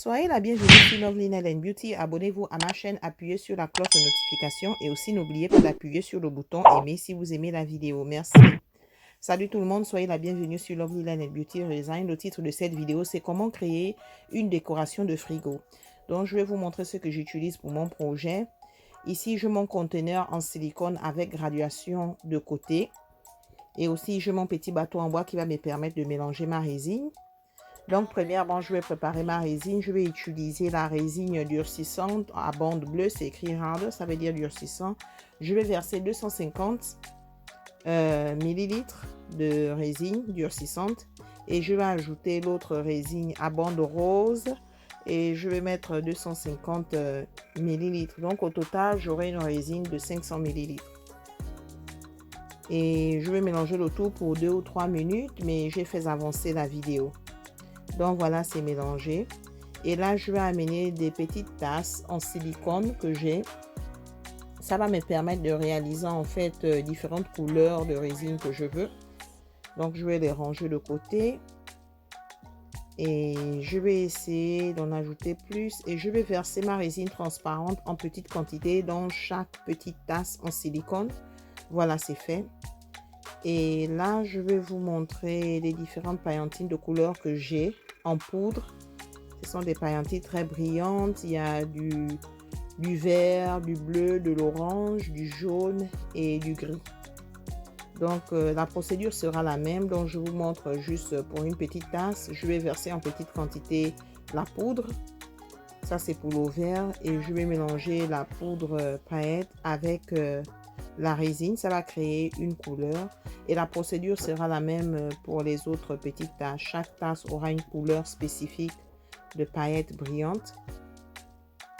Soyez la bienvenue sur Lovely Nail & Beauty. Abonnez-vous à ma chaîne, appuyez sur la cloche de notification et aussi n'oubliez pas d'appuyer sur le bouton aimer si vous aimez la vidéo. Merci. Salut tout le monde, soyez la bienvenue sur Lovely Nail & Beauty Design. Le titre de cette vidéo, c'est comment créer une décoration de frigo. Donc, je vais vous montrer ce que j'utilise pour mon projet. Ici, j'ai mon conteneur en silicone avec graduation de côté. Et aussi, j'ai mon petit bateau en bois qui va me permettre de mélanger ma résine. Donc, premièrement, je vais préparer ma résine. Je vais utiliser la résine durcissante à bande bleue. C'est écrit hard, ça veut dire durcissant. Je vais verser 250 millilitres de résine durcissante. Et je vais ajouter l'autre résine à bande rose. Et je vais mettre 250 millilitres. Donc, au total, j'aurai une résine de 500 millilitres. Et je vais mélanger le tout pour 2 ou 3 minutes, mais j'ai fait avancer la vidéo. Donc voilà, c'est mélangé. Et là, je vais amener des petites tasses en silicone que j'ai. Ça va me permettre de réaliser en fait différentes couleurs de résine que je veux. Donc, je vais les ranger de côté. Et je vais essayer d'en ajouter plus. Et je vais verser ma résine transparente en petite quantité dans chaque petite tasse en silicone. Voilà, c'est fait. Et là, je vais vous montrer les différentes paillantines de couleurs que j'ai en poudre. Ce sont des paillantines très brillantes. Il y a du vert, du bleu, de l'orange, du jaune et du gris. Donc, la procédure sera la même. Donc, je vous montre juste pour une petite tasse. Je vais verser en petite quantité la poudre. Ça, c'est pour l'eau vert. Et je vais mélanger la poudre paillette avec la résine. Ça va créer une couleur. Et la procédure sera la même pour les autres petites tasses. Chaque tasse aura une couleur spécifique de paillettes brillantes.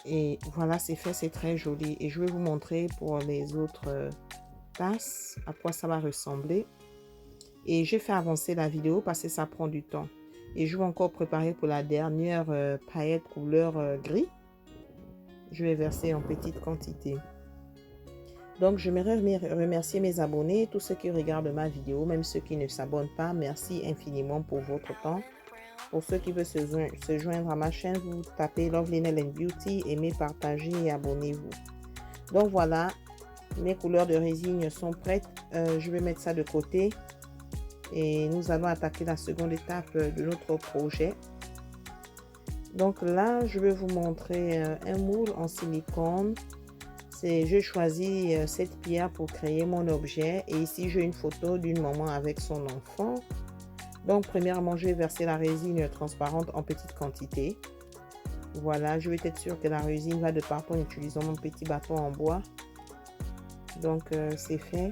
Et voilà, c'est fait, c'est très joli. Et je vais vous montrer pour les autres tasses à quoi ça va ressembler. Et j'ai fait avancer la vidéo parce que ça prend du temps. Et je vais encore préparer pour la dernière paillette couleur gris. Je vais verser en petite quantité. Donc, j'aimerais remercier mes abonnés, tous ceux qui regardent ma vidéo, même ceux qui ne s'abonnent pas. Merci infiniment pour votre temps. Pour ceux qui veulent se joindre à ma chaîne, vous tapez Lovely Nail & Beauty, aimez, partagez et abonnez-vous. Donc, voilà, mes couleurs de résine sont prêtes. Je vais mettre ça de côté. Et nous allons attaquer la seconde étape de notre projet. Donc là, je vais vous montrer un moule en silicone. J'ai choisi cette pierre pour créer mon objet. Et ici, j'ai une photo d'une maman avec son enfant. Donc, premièrement, je vais verser la résine transparente en petite quantité. Voilà, je vais être sûre que la résine va de partout en utilisant mon petit bateau en bois. Donc, c'est fait.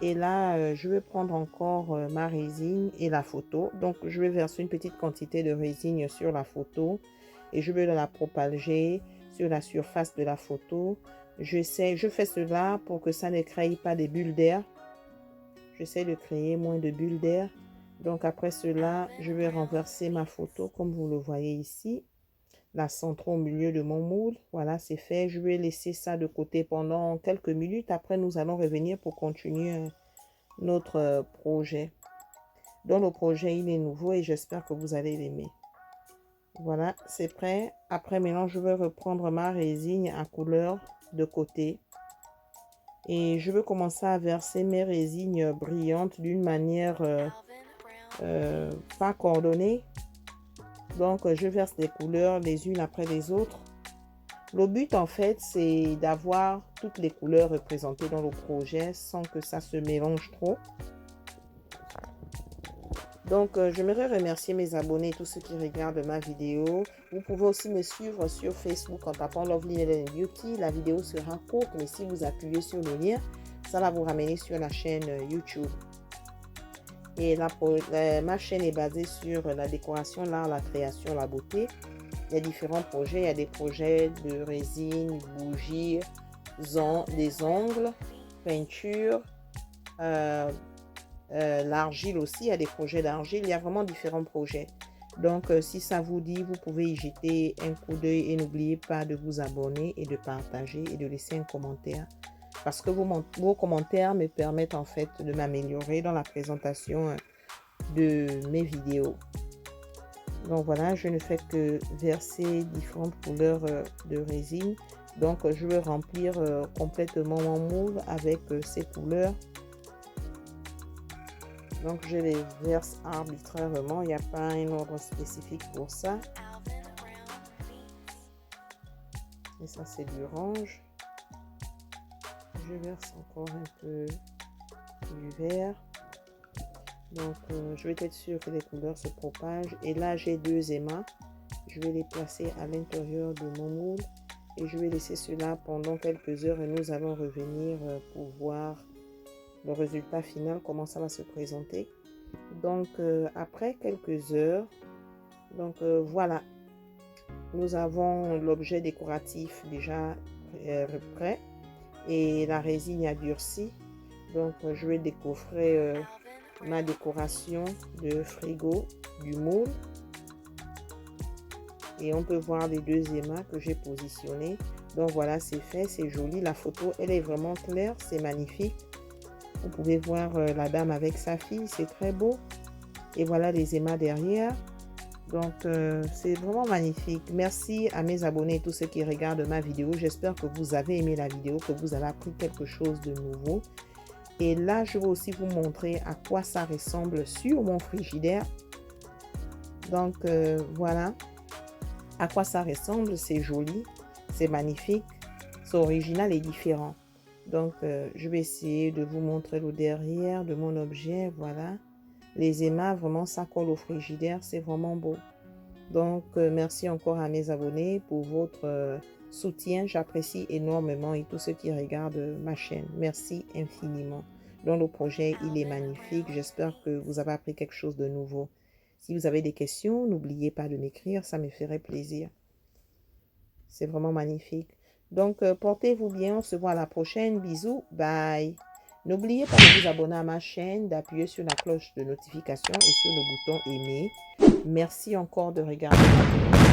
Et là, je vais prendre encore ma résine et la photo. Donc, je vais verser une petite quantité de résine sur la photo. Et je vais la propager sur la surface de la photo. Je fais cela pour que ça ne crée pas des bulles d'air. J'essaie de créer moins de bulles d'air. Donc après cela, je vais renverser ma photo comme vous le voyez ici. La centrer au milieu de mon moule. Voilà, c'est fait. Je vais laisser ça de côté pendant quelques minutes. Après, nous allons revenir pour continuer notre projet. Donc le projet, il est nouveau et j'espère que vous allez l'aimer. Voilà, c'est prêt. Après, maintenant, je vais reprendre ma résine à couleur de côté. Et je vais commencer à verser mes résines brillantes d'une manière pas coordonnée. Donc, je verse les couleurs les unes après les autres. Le but, en fait, c'est d'avoir toutes les couleurs représentées dans le projet sans que ça se mélange trop. Donc, j'aimerais remercier mes abonnés et tous ceux qui regardent ma vidéo. Vous pouvez aussi me suivre sur Facebook en tapant Lovely Nail & Beauty. La vidéo sera courte, mais si vous appuyez sur le lien, ça va vous ramener sur la chaîne YouTube. Et ma chaîne est basée sur la décoration, l'art, la création, la beauté. Il y a différents projets. Il y a des projets de résine, bougies, des ongles, peinture, l'argile aussi. Il y a des projets d'argile. Il y a vraiment différents projets. Donc, si ça vous dit, vous pouvez y jeter un coup d'œil et n'oubliez pas de vous abonner et de partager et de laisser un commentaire. Parce que vos commentaires me permettent en fait de m'améliorer dans la présentation de mes vidéos. Donc voilà, je ne fais que verser différentes couleurs de résine. Donc je vais remplir complètement mon moule avec ces couleurs. Donc je les verse arbitrairement, il n'y a pas un ordre spécifique pour ça. Et ça c'est du orange. Je verse encore un peu du vert. Donc je vais être sûr que les couleurs se propagent. Et là j'ai 2 émas. Je vais les placer à l'intérieur de mon moule. Et je vais laisser cela pendant quelques heures et nous allons revenir pour voir le résultat final, comment ça va se présenter. Donc après quelques heures, donc voilà, nous avons l'objet décoratif déjà prêt et la résine a durci. Donc je vais décoffrer ma décoration de frigo du moule et on peut voir les 2 émas que j'ai positionnés. Donc voilà, c'est fait, c'est joli. La photo elle est vraiment claire, c'est magnifique. Vous pouvez voir la dame avec sa fille, c'est très beau. Et voilà les émas derrière. Donc c'est vraiment magnifique. Merci à mes abonnés et tous ceux qui regardent ma vidéo. J'espère que vous avez aimé la vidéo, que vous avez appris quelque chose de nouveau. Et là je vais aussi vous montrer à quoi ça ressemble sur mon frigidaire. Donc voilà à quoi ça ressemble. C'est joli, c'est magnifique, c'est original et différent. Donc je vais essayer de vous montrer le derrière de mon objet. Voilà les émas, vraiment ça colle au frigidaire, c'est vraiment beau. Donc merci encore à mes abonnés pour votre soutien, j'apprécie énormément, et tous ceux qui regardent ma chaîne, merci infiniment. Donc le projet il est magnifique, j'espère que vous avez appris quelque chose de nouveau. Si vous avez des questions, n'oubliez pas de m'écrire, ça me ferait plaisir. C'est vraiment magnifique. Donc portez-vous bien, on se voit à la prochaine, bisous, bye. N'oubliez pas de vous abonner à ma chaîne, d'appuyer sur la cloche de notification et sur le bouton aimer. Merci encore de regarder la vidéo.